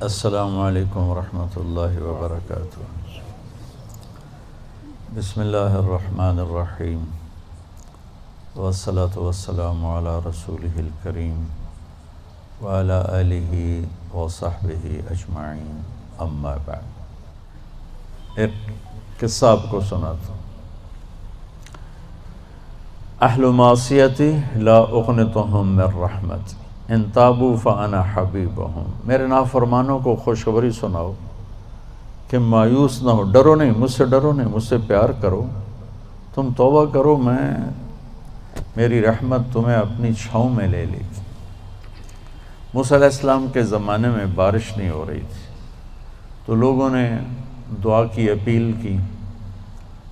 السلام علیکم ورحمۃ اللہ وبرکاتہ۔ بسم اللہ الرحمن الرحیم، والصلاة والسلام علی رسولہ الکریم وعلی آلہ وصحبہ اجمعین، اما بعد۔ ایک قصہ آپ کو سناتا ہوں۔ اہل معصیتی لا اقنطہم من رحمتی ان تابوا فانا حبیبہم۔ میرے نافرمانوں کو خوشخبری سناؤ کہ مایوس نہ ہو، ڈرو نہیں، مجھ سے ڈرو نہیں، مجھ سے پیار کرو، تم توبہ کرو، میری رحمت تمہیں اپنی چھاؤں میں لے لے گی۔ موسیٰ علیہ السلام کے زمانے میں بارش نہیں ہو رہی تھی، تو لوگوں نے دعا کی، اپیل کی،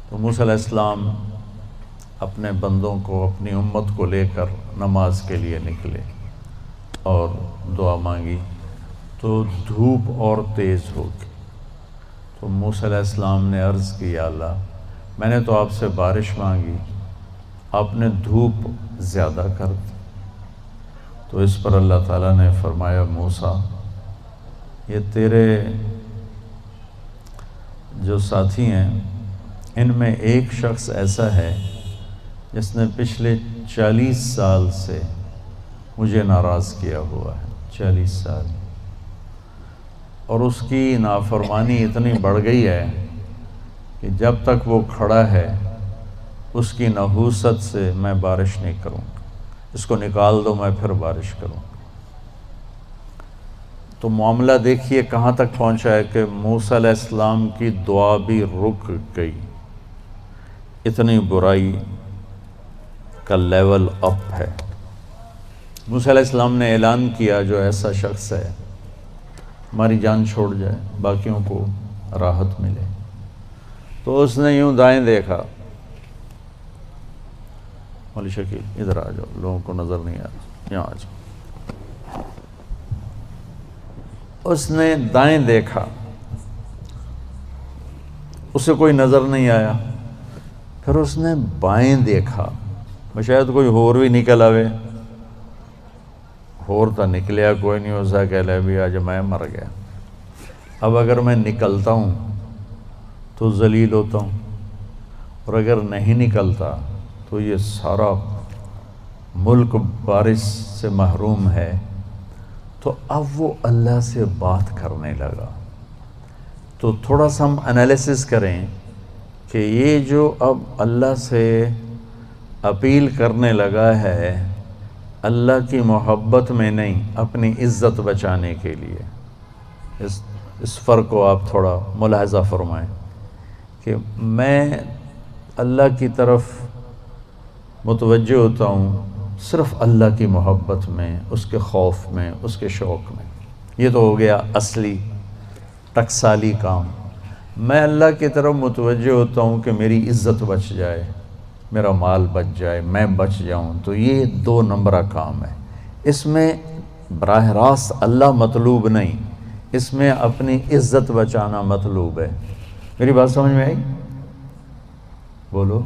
تو موسیٰ علیہ السلام اپنے بندوں کو، اپنی امت کو لے کر نماز کے لیے نکلے اور دعا مانگی، تو دھوپ اور تیز ہو گئی۔ تو موسیٰ علیہ السلام نے عرض کی، یا اللہ، میں نے تو آپ سے بارش مانگی، آپ نے دھوپ زیادہ کر دی۔ تو اس پر اللہ تعالیٰ نے فرمایا، موسیٰ، یہ تیرے جو ساتھی ہیں ان میں ایک شخص ایسا ہے جس نے پچھلے 40 سال سے مجھے ناراض کیا ہوا ہے، 40 سال، اور اس کی نافرمانی اتنی بڑھ گئی ہے کہ جب تک وہ کھڑا ہے اس کی نحوست سے میں بارش نہیں کروں گا، اس کو نکال دو، میں پھر بارش کروں گا۔ تو معاملہ دیکھیے کہاں تک پہنچا ہے کہ موسیٰ علیہ السلام کی دعا بھی رک گئی، اتنی برائی کا لیول اپ ہے۔ موسیٰ علیہ السلام نے اعلان کیا، جو ایسا شخص ہے ہماری جان چھوڑ جائے، باقیوں کو راحت ملے۔ تو اس نے یوں دائیں دیکھا، مولی شکیل ادھر آ جاؤ، لوگوں کو نظر نہیں آ رہا، یہاں آ جاؤ۔ اس نے دائیں دیکھا، اسے کوئی نظر نہیں آیا۔ پھر اس نے بائیں دیکھا، شاید کوئی ہور بھی نکل آوے، ہور تو نکلیا کوئی نہیں، اسا کہہ لے بھی آج میں مر گیا، اب اگر میں نکلتا ہوں تو ذلیل ہوتا ہوں، اور اگر نہیں نکلتا تو یہ سارا ملک بارش سے محروم ہے۔ تو اب وہ اللہ سے بات کرنے لگا۔ تو تھوڑا سا ہم انالیسس کریں کہ یہ جو اب اللہ سے اپیل کرنے لگا ہے، اللہ کی محبت میں نہیں، اپنی عزت بچانے کے لیے، اس فرق کو آپ تھوڑا ملاحظہ فرمائیں کہ میں اللہ کی طرف متوجہ ہوتا ہوں صرف اللہ کی محبت میں، اس کے خوف میں، اس کے شوق میں۔ یہ تو ہو گیا اصلی ٹکسالی کام۔ میں اللہ کی طرف متوجہ ہوتا ہوں کہ میری عزت بچ جائے، میرا مال بچ جائے، میں بچ جاؤں، تو یہ 2 نمبرہ کام ہے۔ اس میں براہ راست اللہ مطلوب نہیں، اس میں اپنی عزت بچانا مطلوب ہے۔ میری بات سمجھ میں آئی؟ بولو۔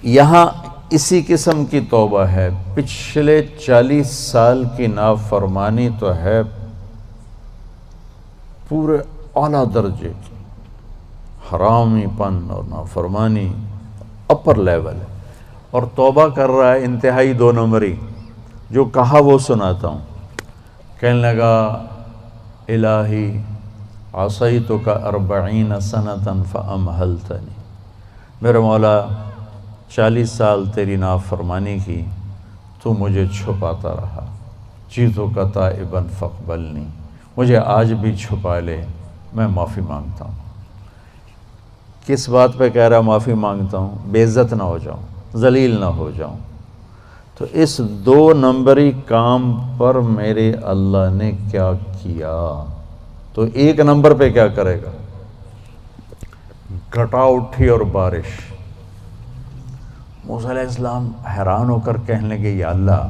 یہاں اسی قسم کی توبہ ہے، پچھلے 40 سال کی نافرمانی تو ہے پورے اعلیٰ درجے کی، حرامی پن اور نافرمانی اپر لیول ہے، اور توبہ کر رہا ہے انتہائی 2 نمبری۔ جو کہا وہ سناتا ہوں۔ کہنے لگا، الہی عصیتک 40 سنة فامہلتنی، میرے مولا 40 سال تیری نافرمانی کی، تو مجھے چھپاتا رہا، جیتک تائبا فاقبلنی، مجھے آج بھی چھپا لے، میں معافی مانگتا ہوں۔ کس بات پہ کہہ رہا معافی مانگتا ہوں؟ بے عزت نہ ہو جاؤں، ذلیل نہ ہو جاؤں۔ تو اس 2 نمبری کام پر میرے اللہ نے کیا کیا، تو 1 نمبر پہ کیا کرے گا؟ گھٹا اٹھی اور بارش۔ موسیٰ علیہ السلام حیران ہو کر کہنے لگے، یا اللہ،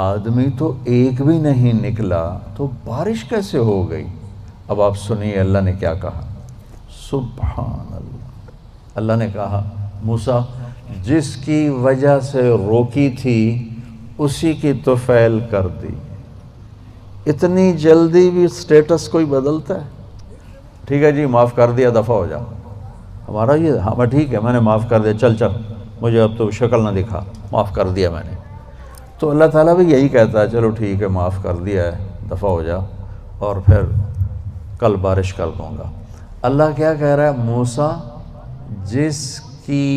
آدمی تو ایک بھی نہیں نکلا تو بارش کیسے ہو گئی؟ اب آپ سنیے اللہ نے کیا کہا۔ سبحان اللہ، اللہ نے کہا، موسیٰ، جس کی وجہ سے روکی تھی اسی کی طفیل کر دی۔ اتنی جلدی بھی سٹیٹس کوئی بدلتا ہے؟ ٹھیک ہے جی معاف کر دیا، دفع ہو جا۔ ہمارا یہ ہاں ٹھیک ہے میں نے معاف کر دیا، چل چل مجھے اب تو شکل نہ دکھا، معاف کر دیا میں نے۔ تو اللہ تعالیٰ بھی یہی کہتا ہے چلو ٹھیک ہے معاف کر دیا ہے، دفع ہو جا، اور پھر کل بارش کر دوں گا۔ اللہ کیا کہہ رہا ہے؟ موسیٰ جس کی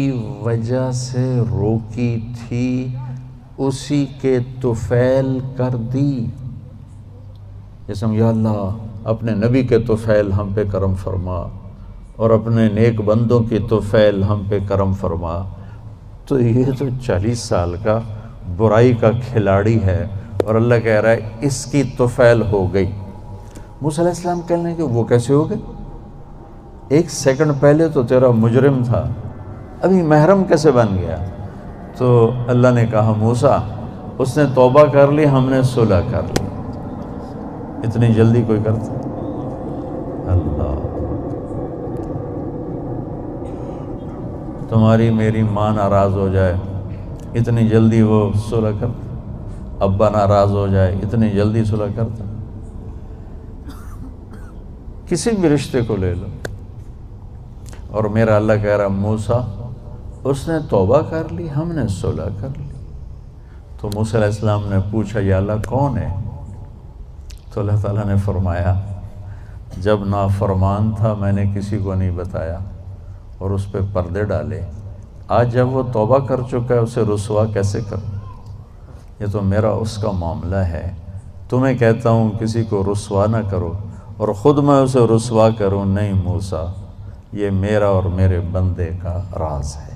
وجہ سے روکی تھی اسی کے طفیل کر دی۔ جیسے یا اللہ اپنے نبی کے طفیل ہم پہ کرم فرما اور اپنے نیک بندوں کی طفیل ہم پہ کرم فرما۔ تو یہ تو 40 سال کا برائی کا کھلاڑی ہے اور اللہ کہہ رہا ہے اس کی طفیل ہو گئی۔ موسیٰ علیہ السلام کہنے کہ وہ کیسے ہو گئی؟ 1 سیکنڈ پہلے تو تیرا مجرم تھا، ابھی محرم کیسے بن گیا؟ تو اللہ نے کہا موسیٰ اس نے توبہ کر لی، ہم نے صلح کر لی۔ اتنی جلدی کوئی کرتا؟ اللہ، تمہاری میری ماں ناراض ہو جائے اتنی جلدی وہ صلح کرتا؟ ابا ناراض ہو جائے اتنی جلدی صلح کرتا؟ کسی بھی رشتے کو لے لو، اور میرا اللہ کہہ رہا موسیٰ اس نے توبہ کر لی، ہم نے صلح کر لی۔ تو موسیٰ علیہ السلام نے پوچھا یا اللہ کون ہے؟ تو اللہ تعالیٰ نے فرمایا جب نافرمان تھا میں نے کسی کو نہیں بتایا اور اس پہ پردے ڈالے، آج جب وہ توبہ کر چکا ہے اسے رسوا کیسے کروں؟ یہ تو میرا اس کا معاملہ ہے، تمہیں کہتا ہوں کسی کو رسوا نہ کرو اور خود میں اسے رسوا کروں نہیں موسیٰ، یہ میرا اور میرے بندے کا راز ہے۔